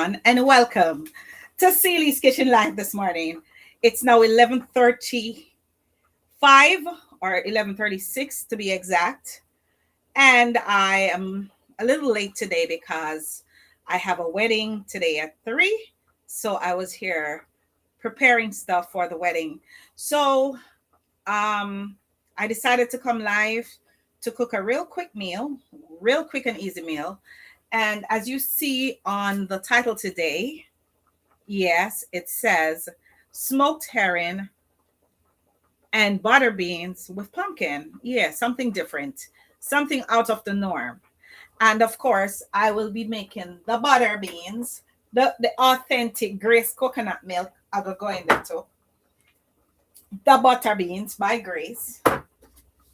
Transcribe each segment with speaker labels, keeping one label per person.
Speaker 1: And welcome to Celie's Kitchen Live this morning. It's now 11:35 or 11:36 to be exact. And I am a little late today because I have a wedding today at 3. So I was here preparing stuff for the wedding. So um, I decided to come live to cook a real quick meal, real quick and easy meal. And as you see on the title today, yes, it says smoked herring and butter beans with pumpkin. Yeah, something different, something out of the norm. And of course, I will be making the butter beans, the authentic Grace coconut milk. I will go in there too. The butter beans by Grace.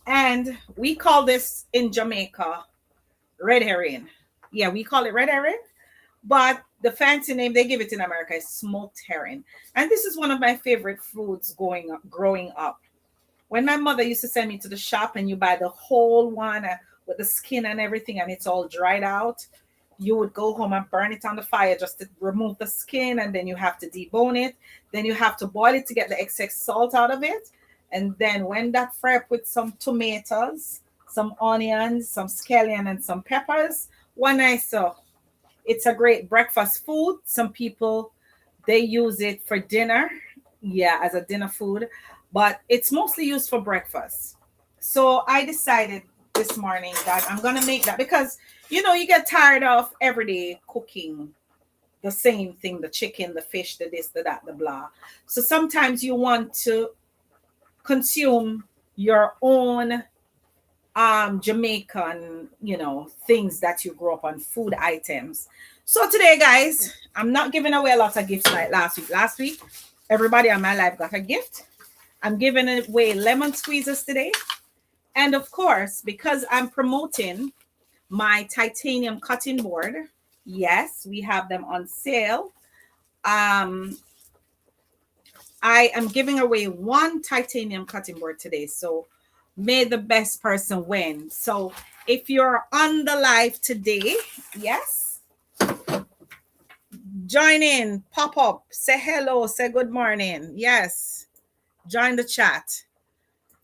Speaker 1: And we call this in Jamaica red herring. Yeah, we call it red herring. But the fancy name they give it in America is smoked herring. And this is one of my favorite foods growing up. When my mother used to send me to the shop and you buy the whole one with the skin and everything and it's all dried out, you would go home and burn it on the fire just to remove the skin, and then you have to debone it. Then you have to boil it to get the excess salt out of it. And then when that fry up with some tomatoes, some onions, some scallion, and some peppers, one nice it's a great breakfast food. Some people they use it for dinner, yeah, as a dinner food, but it's mostly used for breakfast. So I decided this morning that I'm gonna make that because you get tired of every day cooking the same thing, the chicken, the fish, the this, the that, the blah. So sometimes you want to consume your own Jamaican, things that you grew up on, food items. So today, guys, I'm not giving away a lot of gifts like last week. Last week, everybody on my live got a gift. I'm giving away lemon squeezes today. And of course, because I'm promoting my titanium cutting board, yes, we have them on sale. Um, I am giving away one titanium cutting board today. So may the best person win. So if you're on the live today, yes, join in, pop up, say hello, say good morning. Yes, join the chat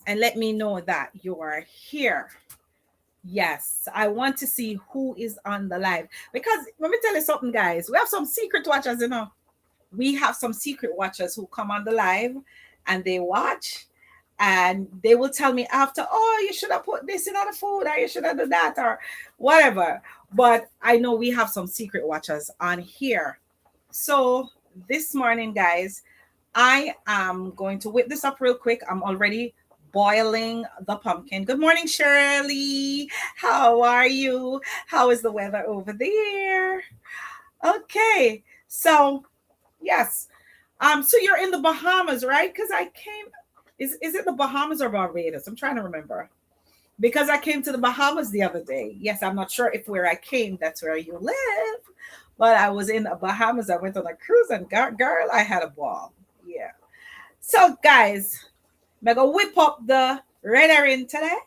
Speaker 1: and let me know that you are here. Yes, I want to see who is on the live because let me tell you something, guys. We have some secret watchers. We have some secret watchers who come on the live and they watch and they will tell me after, oh, you should have put this in the food or you should have done that or whatever. But I know we have some secret watchers on here. So this morning, guys, I am going to whip this up real quick. I'm already boiling the pumpkin. Good morning, Shirley. How are you? How is the weather over there? Okay. So, yes. So you're in the Bahamas, right? Because I came. Is it the Bahamas or Barbados? I'm trying to remember. Because I came to the Bahamas the other day. Yes, I'm not sure if where I came, that's where you live. But I was in the Bahamas. I went on a cruise and girl, I had a ball. Yeah. So guys, I'm gonna whip up the red herring today.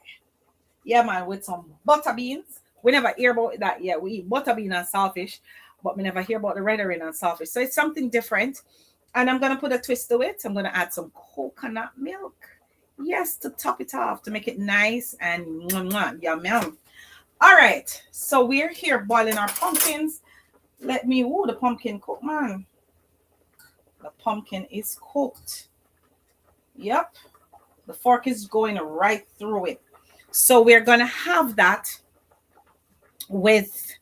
Speaker 1: Yeah, man, with some butter beans. We never hear about that yet. We eat butter bean and saltfish, but we never hear about the red herring and saltfish. So it's something different. And I'm gonna put a twist to it. I'm gonna add some coconut milk. Yes, to top it off to make it nice and yum yum. All right, so we're here boiling our pumpkins. The pumpkin cook, man. The pumpkin is cooked. Yep, the fork is going right through it. So we're gonna have that with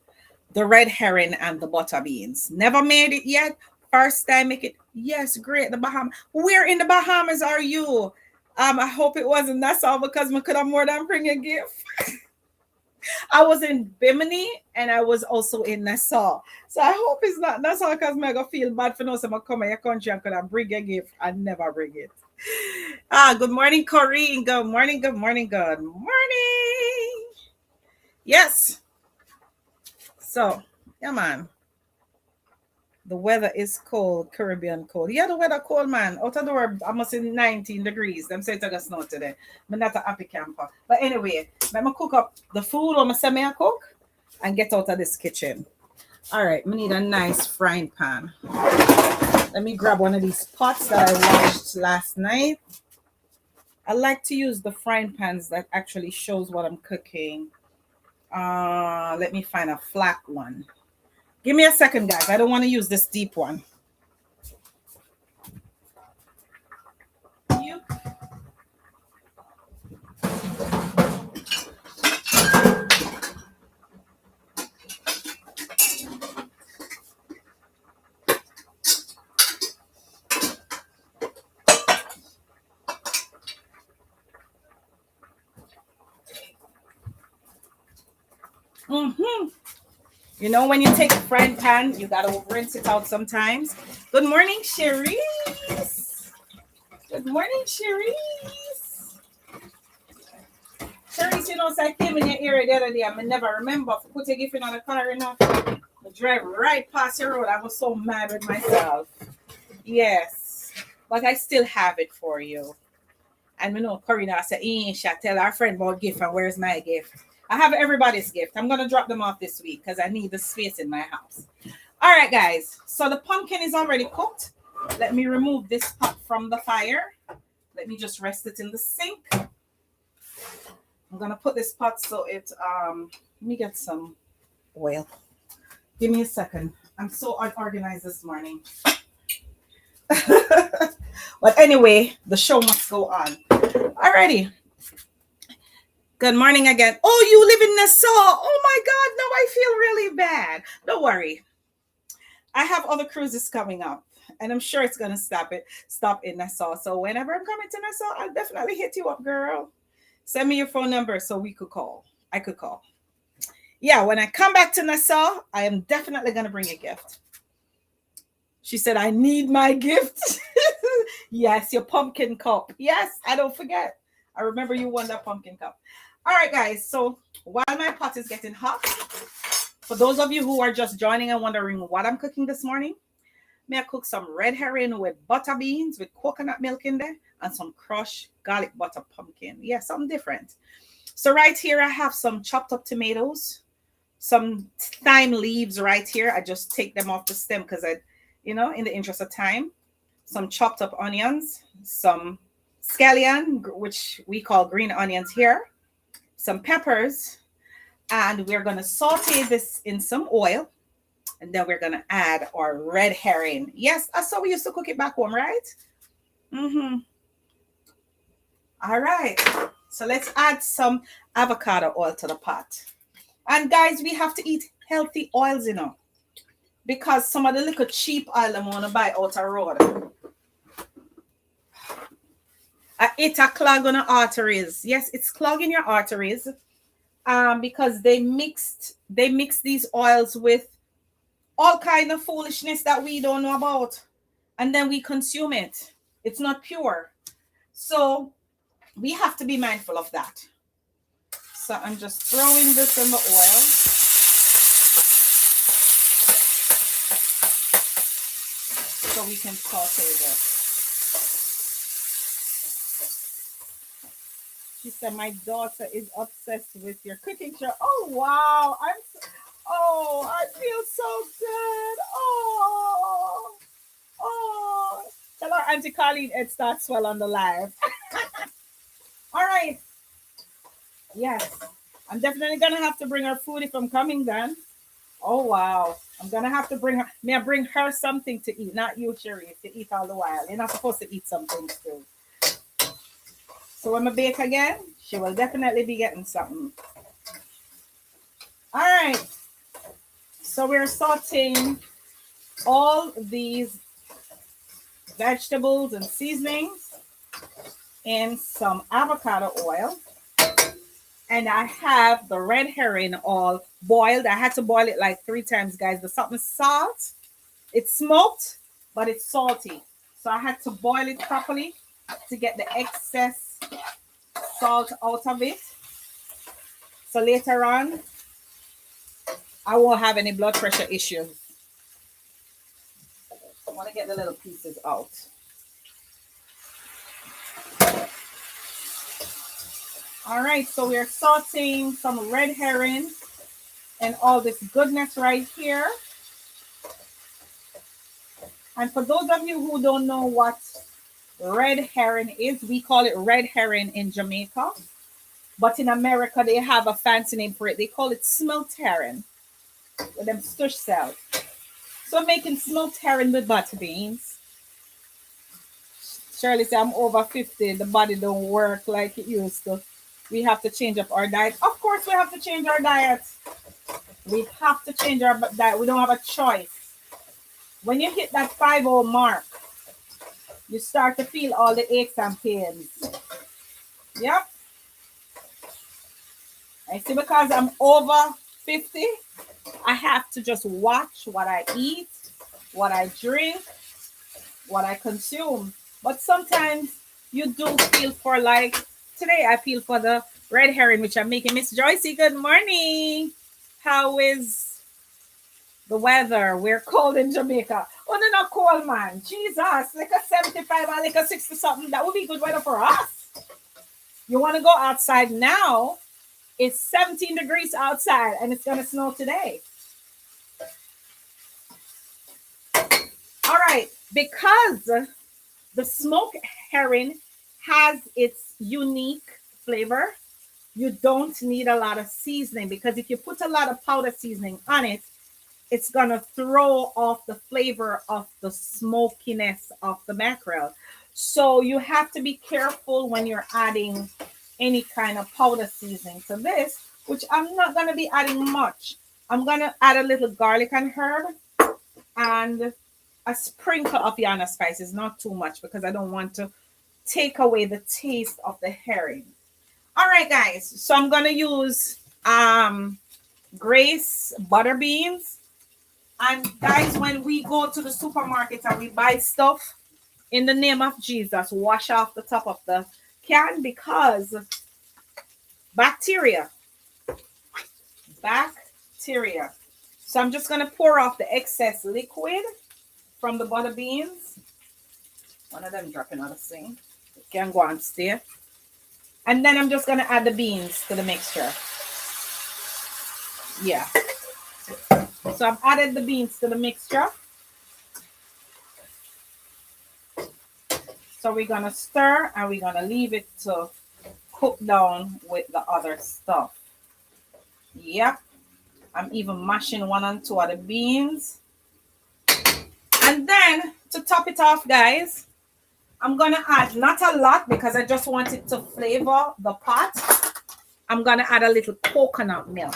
Speaker 1: the red herring and the butter beans. Never made it yet. First time make it. Yes, great. The Bahamas. Where in the Bahamas are you? I hope it wasn't Nassau because we could have more than bring a gift. I was in Bimini and I was also in Nassau. So I hope it's not Nassau because I'm going to feel bad for no someone come in your country and could have bring a gift and never bring it. Good morning, Corinne. Good morning, good morning, good morning. Yes. So, yeah, man. The weather is cold, Caribbean cold. Yeah, the weather cold, man. Out of the door, I must say 19 degrees. Them say it's going to snow today. I'm not a happy camper. But anyway, I'm going to cook up the food or I say I cook and get out of this kitchen. All right, we need a nice frying pan. Let me grab one of these pots that I washed last night. I like to use the frying pans that actually shows what I'm cooking. Let me find a flat one. Give me a second, guys. I don't want to use this deep one. You. Mm-hmm. You know, when you take a frying pan, you gotta rinse it out sometimes. Good morning, Cherise. Good morning, Cherise. Cherise, you know, so I came in your area the other day. I never remember to put a gift in on the car enough. I drive right past your road. I was so mad with myself. Yes, but I still have it for you. And we know Corina said, "Shall tell our friend about gift and where's my gift." I have everybody's gift. I'm gonna drop them off this week because I need the space in my house. All right, guys. So the pumpkin is already cooked. Let me remove this pot from the fire. Let me just rest it in the sink. I'm gonna put this pot so it let me get some oil. Give me a second. I'm so unorganized this morning. But anyway, the show must go on. Alrighty. Good morning again. Oh, you live in Nassau. Oh my God, now I feel really bad. Don't worry. I have other cruises coming up, and I'm sure it's gonna stop in Nassau. So whenever I'm coming to Nassau, I'll definitely hit you up, girl. Send me your phone number so we could call. I could call. Yeah, when I come back to Nassau, I am definitely gonna bring a gift. She said, I need my gift. Yes, your pumpkin cup. Yes, I don't forget. I remember you won that pumpkin cup. All right, guys. So while my pot is getting hot, for those of you who are just joining and wondering what I'm cooking this morning, may I cook some red herring with butter beans with coconut milk in there and some crushed garlic butter pumpkin. Yeah, something different. So right here, I have some chopped up tomatoes, some thyme leaves right here. I just take them off the stem because in the interest of time, some chopped up onions, some scallion, which we call green onions here, some peppers, and we're going to saute this in some oil, and then we're going to add our red herring. Yes, that's how we used to cook it back home, right? Mm-hmm. All right, so let's add some avocado oil to the pot. And guys, we have to eat healthy oils, because some of the little cheap oil I want to buy out the road. It's a clog on the arteries. Yes, it's clogging your arteries. Because they mix these oils with all kind of foolishness that we don't know about, and then we consume it. It's not pure, so we have to be mindful of that. So I'm just throwing this in the oil. So we can saute this. She said, my daughter is obsessed with your cooking show. Oh, wow. I feel so good. Oh. Tell our Auntie Colleen it starts well on the live. All right. Yes. I'm definitely going to have to bring her food if I'm coming then. Oh, wow. I'm going to have to bring her. May I bring her something to eat? Not you, Sherry, to eat all the while. You're not supposed to eat some things too. So when I bake again, she will definitely be getting something. All right. So we're sauteing all these vegetables and seasonings in some avocado oil. And I have the red herring all boiled. I had to boil it like 3 times, guys. The something salt. It's smoked, but it's salty. So I had to boil it properly to get the excess salt out of it. So later on, I won't have any blood pressure issues. I want to get the little pieces out. All right, so we're sauteing some red herring and all this goodness right here. And for those of you who don't know what red herring is, we call it red herring in Jamaica. But in America, they have a fancy name for it. They call it smoked herring with them stush cells. So I'm making smoked herring with butter beans. Shirley said, I'm over 50. The body don't work like it used to. We have to change up our diet. Of course, we have to change our diet. We have to change our diet. We don't have a choice. When you hit that 50 mark, you start to feel all the aches and pains. Yep. I see, because I'm over 50, I have to just watch what I eat, what I drink, what I consume. But sometimes you do feel for, like today, I feel for the red herring, which I'm making. Miss Joycey, good morning. How is the weather? We're cold in Jamaica. Oh, no, not cold, man. Jesus, like a 75 or like a 60 something. That would be good weather for us. You want to go outside now? It's 17 degrees outside and it's going to snow today. All right. Because the smoked herring has its unique flavor, you don't need a lot of seasoning, because if you put a lot of powder seasoning on it, it's going to throw off the flavor of the smokiness of the mackerel. So you have to be careful when you're adding any kind of powder seasoning to this, which I'm not going to be adding much. I'm going to add a little garlic and herb and a sprinkle of Yana spices, not too much, because I don't want to take away the taste of the herring. All right, guys. So I'm going to use Grace butter beans. And guys, when we go to the supermarket and we buy stuff, in the name of Jesus, wash off the top of the can, because bacteria. So I'm just going to pour off the excess liquid from the butter beans. One of them dropping on the sink. It can go and stay. And then I'm just going to add the beans to the mixture. Yeah. So I've added the beans to the mixture. So we're going to stir and we're going to leave it to cook down with the other stuff. Yep. I'm even mashing 1 and 2 of the beans. And then to top it off, guys, I'm going to add not a lot, because I just want it to flavor the pot. I'm going to add a little coconut milk.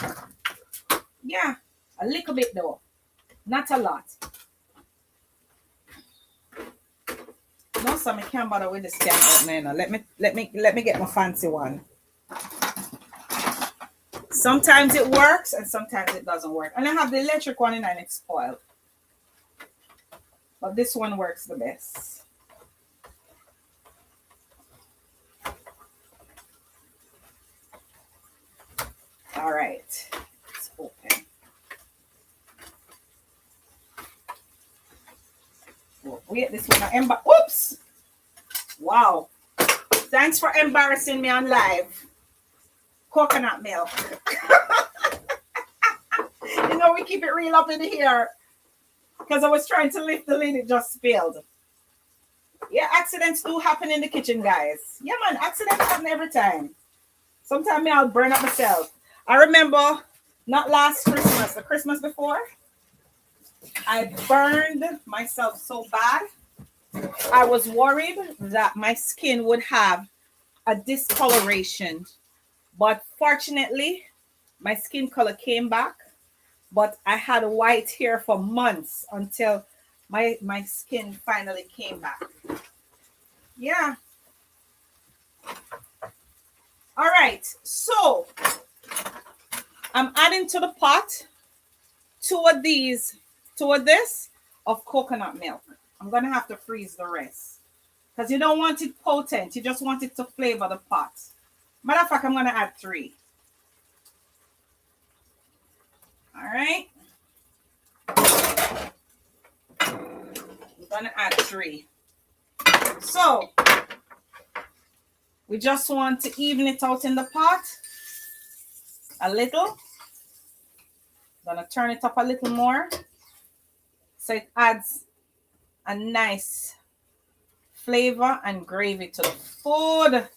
Speaker 1: Yeah, a little bit though. Not a lot. No, so I can't bother with this can opener. Let me get my fancy one. Sometimes it works and sometimes it doesn't work. And I have the electric one and it's spoiled. But this one works the best. All right. It's open. Oh, wait, this one. Oops. Wow. Thanks for embarrassing me on live. Coconut milk. You know, we keep it real up in here. Because I was trying to lift the lid, it just spilled. Yeah, accidents do happen in the kitchen, guys. Yeah, man, accidents happen every time. Sometimes I'll burn up myself. I remember not last Christmas, the Christmas before, I burned myself so bad. I was worried that my skin would have a discoloration. But fortunately, my skin color came back. But I had white hair for months until my skin finally came back. Yeah. All right. So I'm adding to the pot 2 of this of coconut milk. I'm going to have to freeze the rest, because you don't want it potent. You just want it to flavor the pot. Matter of fact, I'm going to add 3. All right. I'm going to add 3. So we just want to even it out in the pot a little. I'm going to turn it up a little more so it adds a nice flavor and gravy to the food.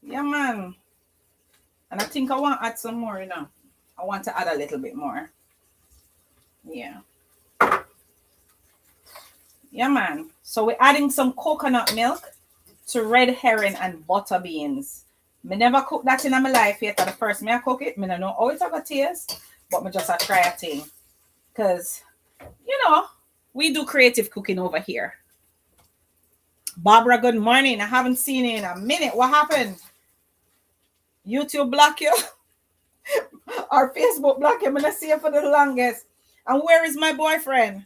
Speaker 1: Yeah, man. And I think I want to add some more, you know. I want to add a little bit more. Yeah. Yeah, man. So we're adding some coconut milk to red herring and butter beans. Me never cook that in my life yet. The first me I cook it, me don't know how it's gonna taste, but me just a try a thing. Cause you know, we do creative cooking over here. Barbara, good morning. I haven't seen you in a minute. What happened? YouTube block you? Or Facebook block you? I'm gonna see you for the longest. And where is my boyfriend?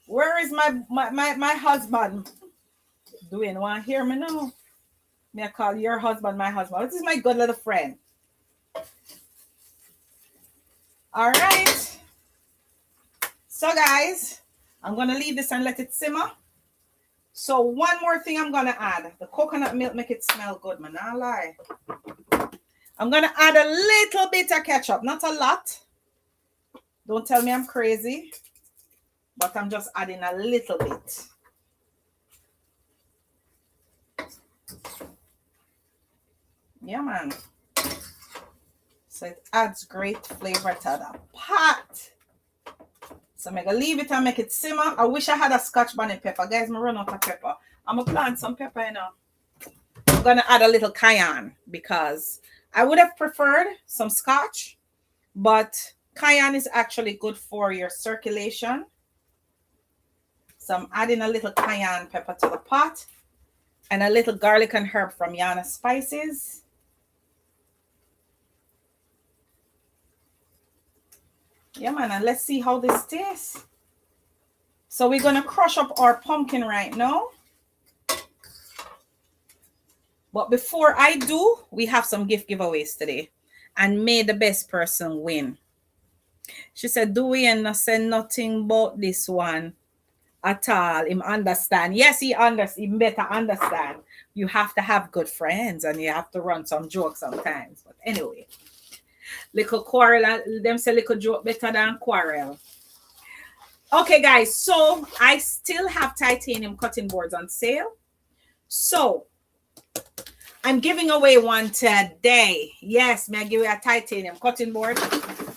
Speaker 1: Where is my husband? Do you want to hear me now? May I call your husband my husband? This is my good little friend. All right. So guys, I'm going to leave this and let it simmer. So one more thing I'm going to add. The coconut milk make it smell good, man. Not lie. I'm going to add a little bit of ketchup. Not a lot. Don't tell me I'm crazy. But I'm just adding a little bit. Yeah, man. So it adds great flavor to the pot. So I'm going to leave it and make it simmer. I wish I had a Scotch bonnet pepper. Guys, I run out of pepper. I'm going to plant some pepper, you know. I'm going to add a little cayenne because I would have preferred some Scotch. But cayenne is actually good for your circulation. So I'm adding a little cayenne pepper to the pot. And a little garlic and herb from Yana Spices. Yeah, man, and let's see how this tastes. So we're going to crush up our pumpkin right now. But before I do, we have some gift giveaways today. And may the best person win. She said, do we not say nothing about this one at all? Him understand. Yes, he understands. He better understand. You have to have good friends and you have to run some jokes sometimes. But anyway. Little quarrel, them say little joke better than quarrel. Okay, guys, so I still have titanium cutting boards on sale. So I'm giving away one today. Yes, may I give you a titanium cutting board?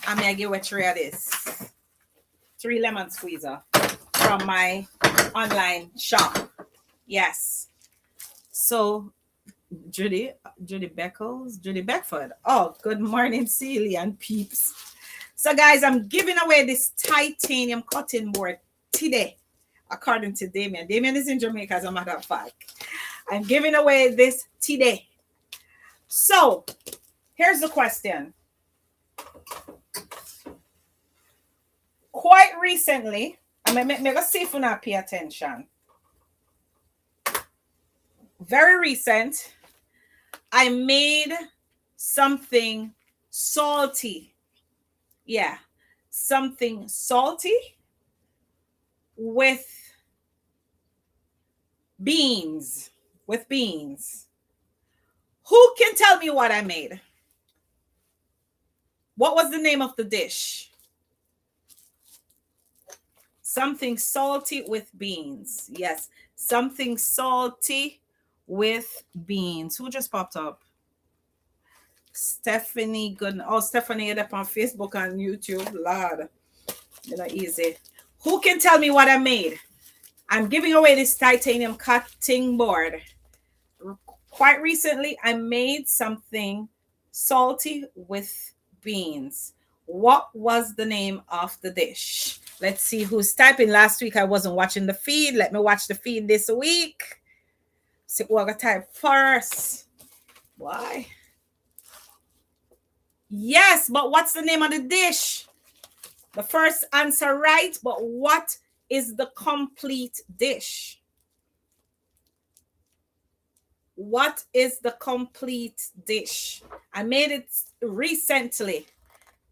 Speaker 1: And may I give you 3 of this. 3 lemon squeezer from my online shop. Yes. So Judy Beckford. Oh, good morning, Celia and peeps. So guys, I'm giving away this titanium cutting board today, according to Damien. Damien is in Jamaica, as a matter of fact. I'm giving away this today. So here's the question. Quite recently, I'm going to see if you not pay attention. Very recent, I made something salty. Yeah, something salty with beans. With beans. Who can tell me what I made? What was the name of the dish? Something salty with beans. Yes, something salty with beans. Who just popped up? Stephanie Good. Oh, Stephanie is up on Facebook and YouTube. Lord, you know, easy. Who can tell me what I made? I'm giving away this titanium cutting board. Quite recently, I made something salty with beans. What was the name of the dish? Let's see who's typing. Last week, I wasn't watching the feed. Let me watch the feed this week. See what I type first. Why? Yes, but what's the name of the dish? The first answer right, but what is the complete dish? What is the complete dish? I made it recently.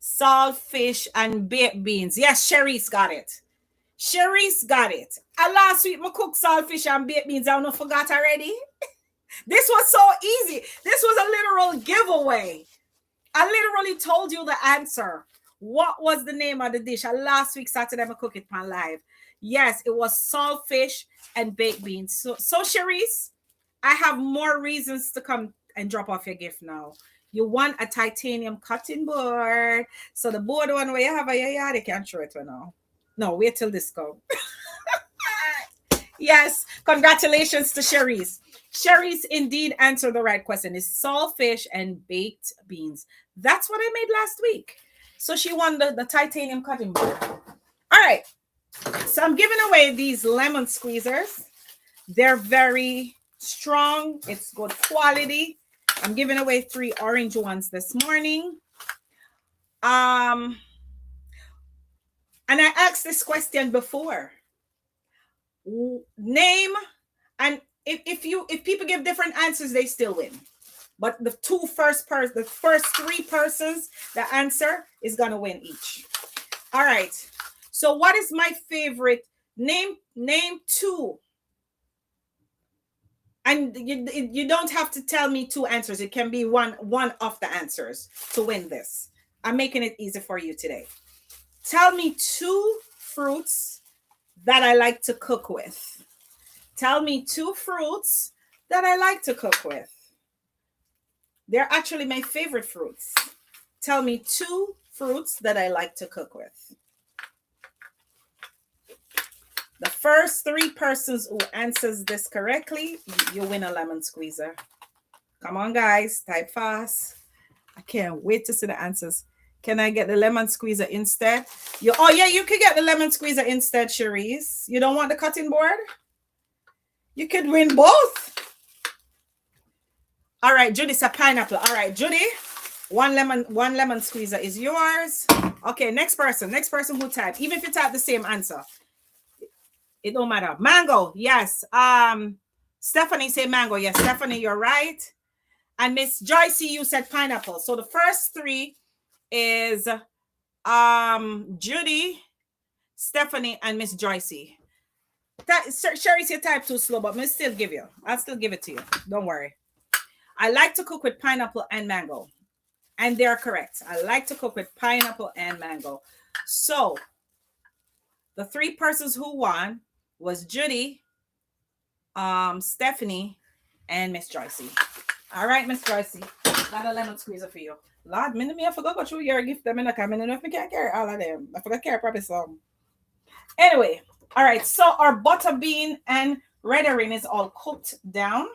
Speaker 1: Saltfish and baked beans. Yes, Cherise got it. Cherise got it. Last week, I cooked saltfish and baked beans. I don't forgot already. This was so easy. This was a literal giveaway. I literally told you the answer. What was the name of the dish? Last week, Saturday, I cook it on live. Yes, it was saltfish and baked beans. So Cherise, I have more reasons to come and drop off your gift now. You want a titanium cutting board. So the board one where you have a yard, you can't throw it now. No, wait till this comes. Yes, congratulations to Cherise. Cherise indeed answered the right question. It's saltfish and baked beans. That's what I made last week. So she won the titanium cutting board. All right. So I'm giving away these lemon squeezers. They're very strong. It's good quality. I'm giving away 3 orange ones this morning. And I asked this question before. Name, and if people give different answers, they still win. But the first 3 persons that answer is gonna win each. All right. So what is my favorite? Name 2. And you don't have to tell me 2 answers. It can be one of the answers to win this. I'm making it easy for you today. Tell me 2 fruits that I like to cook with. Tell me 2 fruits that I like to cook with. They're actually my favorite fruits. Tell me 2 fruits that I like to cook with. The first 3 persons who answers this correctly, you win a lemon squeezer. Come on, guys, type fast. I can't wait to see the answers. Can I get the lemon squeezer instead? You could get the lemon squeezer instead, Cherise. You don't want the cutting board? You could win both. All right, Judy's a pineapple. All right, Judy, one lemon squeezer is yours. Okay, next person who typed. Even if you type the same answer, it don't matter. Mango, yes. Stephanie say mango. Yes, Stephanie, you're right. And Miss Joycey, you said pineapple. So the first 3 is Judy, Stephanie, and Miss Joycey. Sherry, you type too slow, but I'll still give it to you. Don't worry. I like to cook with pineapple and mango. And they're correct. I like to cook with pineapple and mango. So the 3 persons who won was Judy, Stephanie, and Miss Joycey. All right, Miss Joycey. Got a lemon squeezer for you. Lord, I forgot what you your gift them in the comment. I don't know if I can't carry all of them. I forgot to carry probably some. Anyway, all right. So our butter bean and red herring is all cooked down.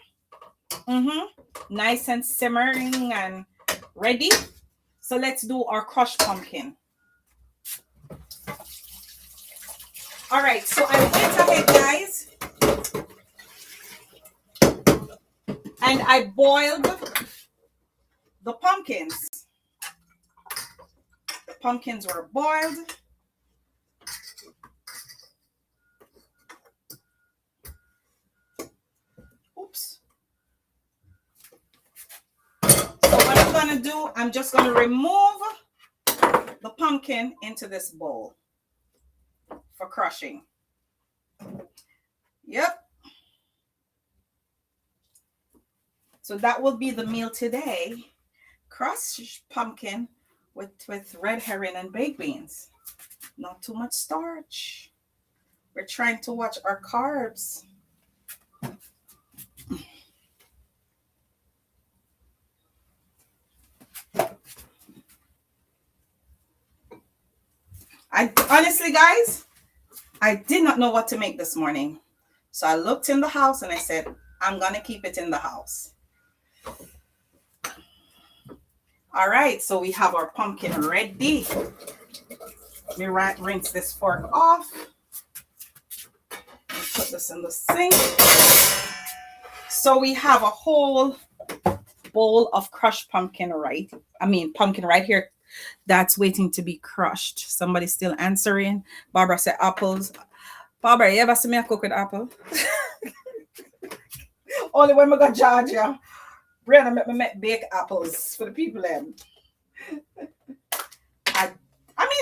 Speaker 1: Nice and simmering and ready. So let's do our crushed pumpkin. All right. So I went ahead, guys, and I boiled the pumpkins. The pumpkins were boiled. Oops. So what I'm going to do, I'm just going to remove the pumpkin into this bowl for crushing. Yep. So that will be the meal today. Crushed pumpkin with red herring and baked beans. Not too much starch. We're trying to watch our carbs. Honestly, guys, I did not know what to make this morning. So I looked in the house and I said, I'm going to keep it in the house. All right, so we have our pumpkin ready. Let me rinse this fork off. And put this in the sink. So we have a whole bowl of crushed pumpkin pumpkin right here that's waiting to be crushed. Somebody's still answering. Barbara said apples. Barbara, you ever see me cook with apple? Only when we got Georgia. Brianna make me bake apples for the people.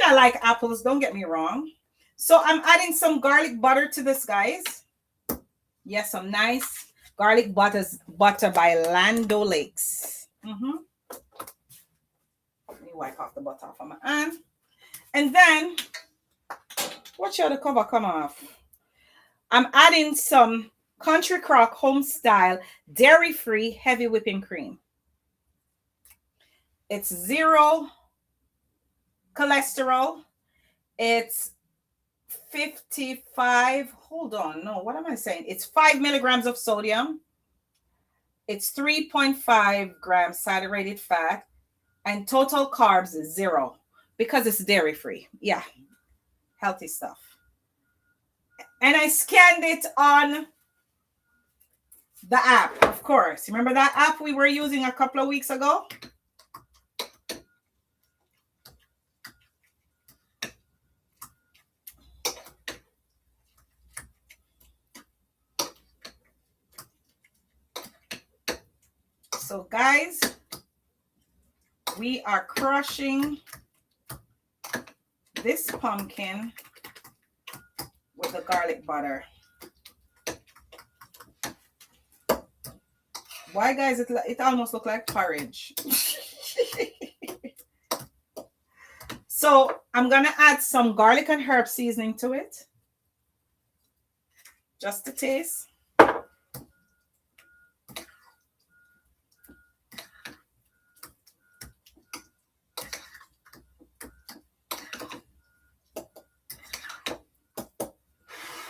Speaker 1: I like apples, don't get me wrong. So I'm adding some garlic butter to this, guys. Yes, some nice garlic butter by Land O'Lakes. Let me wipe off the butter off of my hand. And then, watch out the cover come off. I'm adding some Country Crock home style dairy-free heavy whipping cream. It's 0 cholesterol. It's 55. Hold on. No, what am I saying? It's 5 milligrams of sodium. It's 3.5 grams saturated fat. And total carbs is 0 because it's dairy-free. Yeah. Healthy stuff. And I scanned it on the app, of course. Remember that app we were using a couple of weeks ago? So guys, we are crushing this pumpkin with the garlic butter. Why, guys? It almost looks like porridge. So I'm gonna add some garlic and herb seasoning to it, just to taste.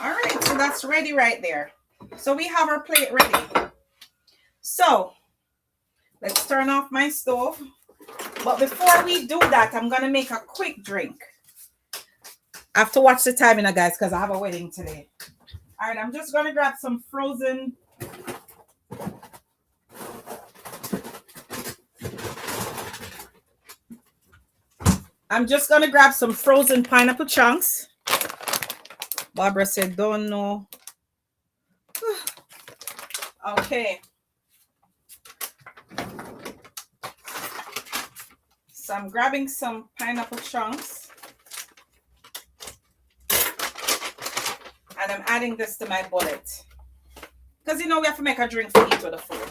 Speaker 1: All right, so that's ready right there. So we have our plate ready. So let's turn off my stove. But before we do that, I'm going to make a quick drink. I have to watch the timing, guys, because I have a wedding today. All right, I'm just going to grab some frozen. I'm just going to grab some frozen pineapple chunks. Barbara said, don't know. Okay. So I'm grabbing some pineapple chunks. And I'm adding this to my bullet. Because, you know, we have to make a drink to eat with the food.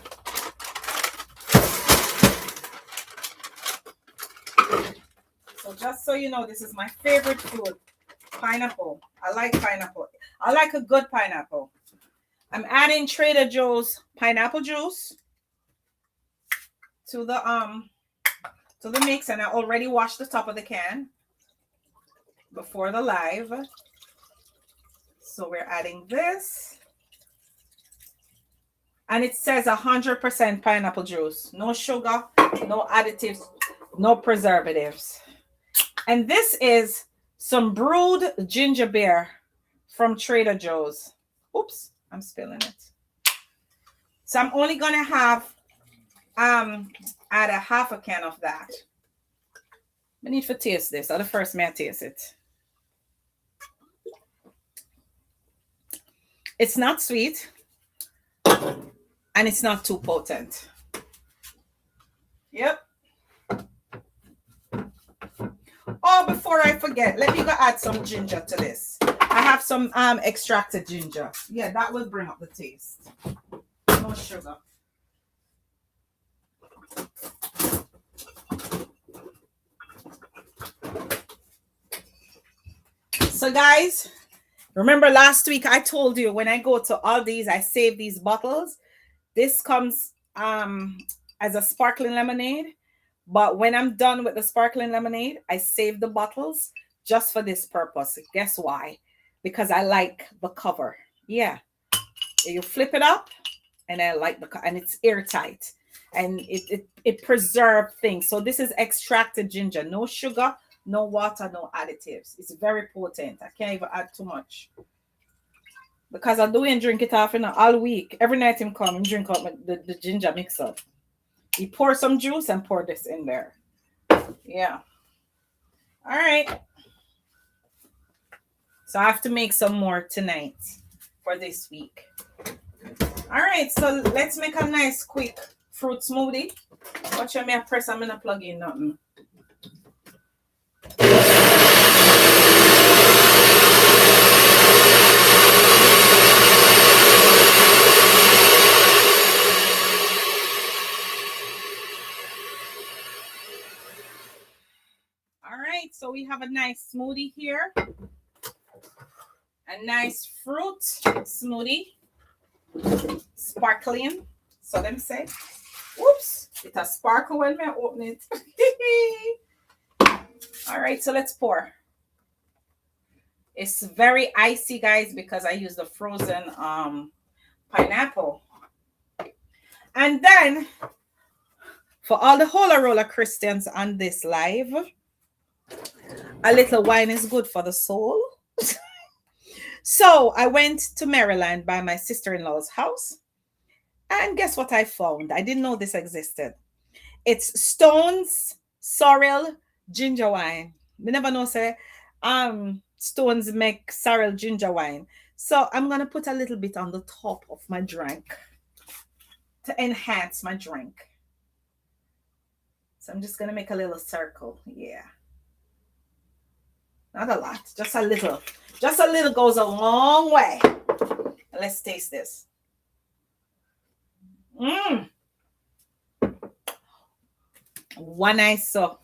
Speaker 1: So just so you know, this is my favorite food. Pineapple. I like pineapple. I like a good pineapple. I'm adding Trader Joe's pineapple juice to the mix, and I already washed the top of the can before the live. So we're adding this. And it says 100% pineapple juice. No sugar, no additives, no preservatives. And this is some brewed ginger beer from Trader Joe's. Oops, I'm spilling it. So I'm only going to have add a half a can of that. I need to taste this. So the first may I taste it. It's not sweet and it's not too potent. Yep. Oh, before I forget, let me go add some ginger to this. I have some extracted ginger. Yeah, that will bring up the taste. No sugar. So guys, remember last week I told you when I go to Aldi's, I save these bottles. This comes as a sparkling lemonade. But when I'm done with the sparkling lemonade, I save the bottles just for this purpose. Guess why? Because I like the cover. Yeah. You flip it up and I like the and it's airtight. And it preserves things. So this is extracted ginger. No sugar, no water, no additives. It's very potent. I can't even add too much. Because I do and drink it off all week. Every night him come and drink up the ginger mix up. You pour some juice and pour this in there. Yeah. All right. So I have to make some more tonight for this week. All right. So let's make a nice quick fruit smoothie. Watch me press. I'm going to plug in nothing. So we have have a nice smoothie here. A nice fruit smoothie. Sparkling. So let me say, whoops, it has sparkle when I open it. All right, so let's pour. It's very icy, guys, because I use the frozen pineapple. And then for all the Hola Rolla Christians on this live, a little wine is good for the soul. So I went to Maryland by my sister-in-law's house. And guess what I found? I didn't know this existed. It's Stone's Sorrel ginger wine. We never know, say, Stones make sorrel ginger wine. So I'm gonna put a little bit on the top of my drink to enhance my drink. So I'm just gonna make a little circle. Yeah. Not a lot, just a little. Just a little goes a long way. Let's taste this. One nice so.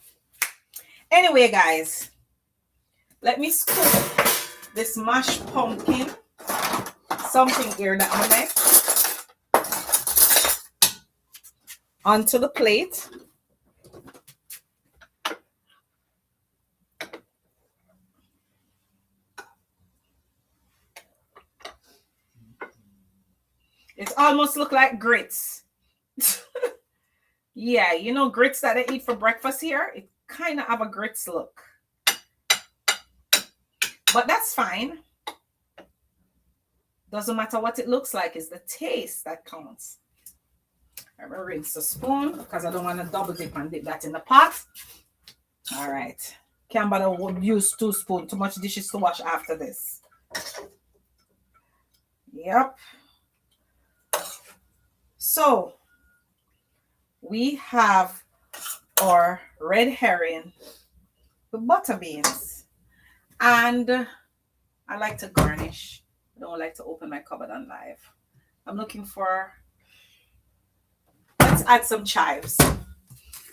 Speaker 1: Anyway, guys, let me scoop this mashed pumpkin. Something here that I make onto the plate. It almost look like grits. Yeah, you know grits that I eat for breakfast here? It kind of have a grits look. But that's fine. Doesn't matter what it looks like. It's the taste that counts. I'm going to rinse the spoon because I don't want to double dip and dip that in the pot. All right. Can't bother use 2 spoons. Too much dishes to wash after this. Yep. So we have our red herring with butter beans. And I like to garnish. I don't like to open my cupboard on live. I'm looking for, let's add some chives.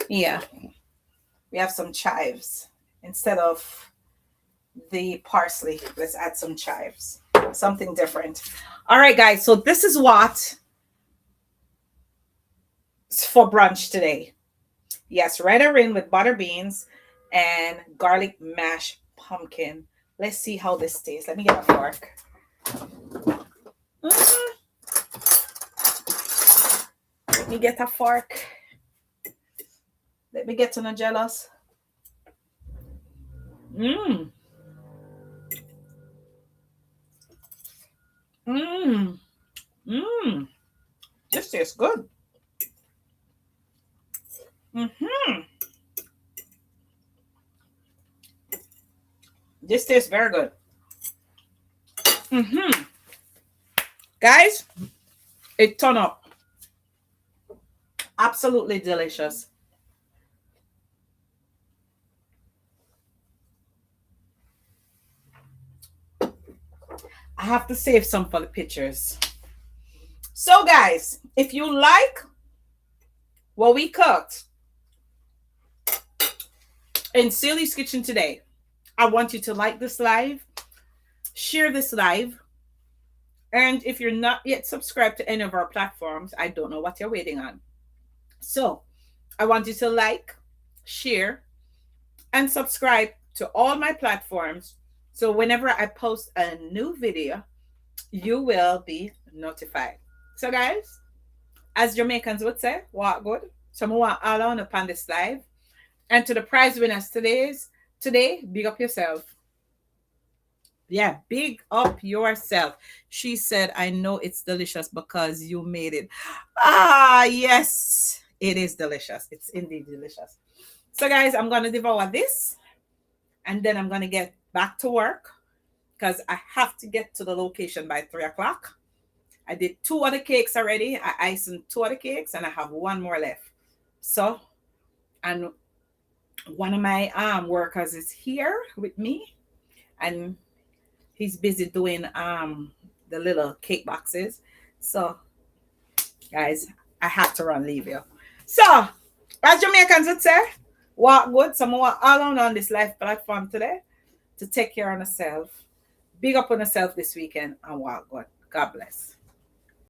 Speaker 1: Yeah, we have some chives. Instead of the parsley, let's add some chives. Something different. All right, guys, so this is what for brunch today. Yes, red herring with butter beans and garlic mashed pumpkin. Let's see how this tastes. Let me get a fork. Let me get a fork. Let me get to no jealous. This tastes good. This tastes very good. Guys, it turned up. Absolutely delicious. I have to save some for the pictures. So guys, if you like what we cooked in Sally's Kitchen today, I want you to like this live, share this live, and if you're not yet subscribed to any of our platforms, I don't know what you're waiting on. So I want you to like, share, and subscribe to all my platforms. So whenever I post a new video, you will be notified. So guys, as Jamaicans would say, what good? So I want all on upon this live. And to the prize winners today, big up yourself. Yeah, big up yourself. She said, I know it's delicious because you made it. Ah, yes, it is delicious. It's indeed delicious. So guys, I'm going to devour this. And then I'm going to get back to work because I have to get to the location by 3 o'clock. I did 2 other cakes already. I iced 2 other cakes and I have 1 more left. So, and one of my workers is here with me and he's busy doing the little cake boxes. So, guys, I have to leave you. So, as Jamaicans would say, Walk good. Someone all on this live platform today to take care of yourself. Big up on yourself this weekend and walk good. God bless.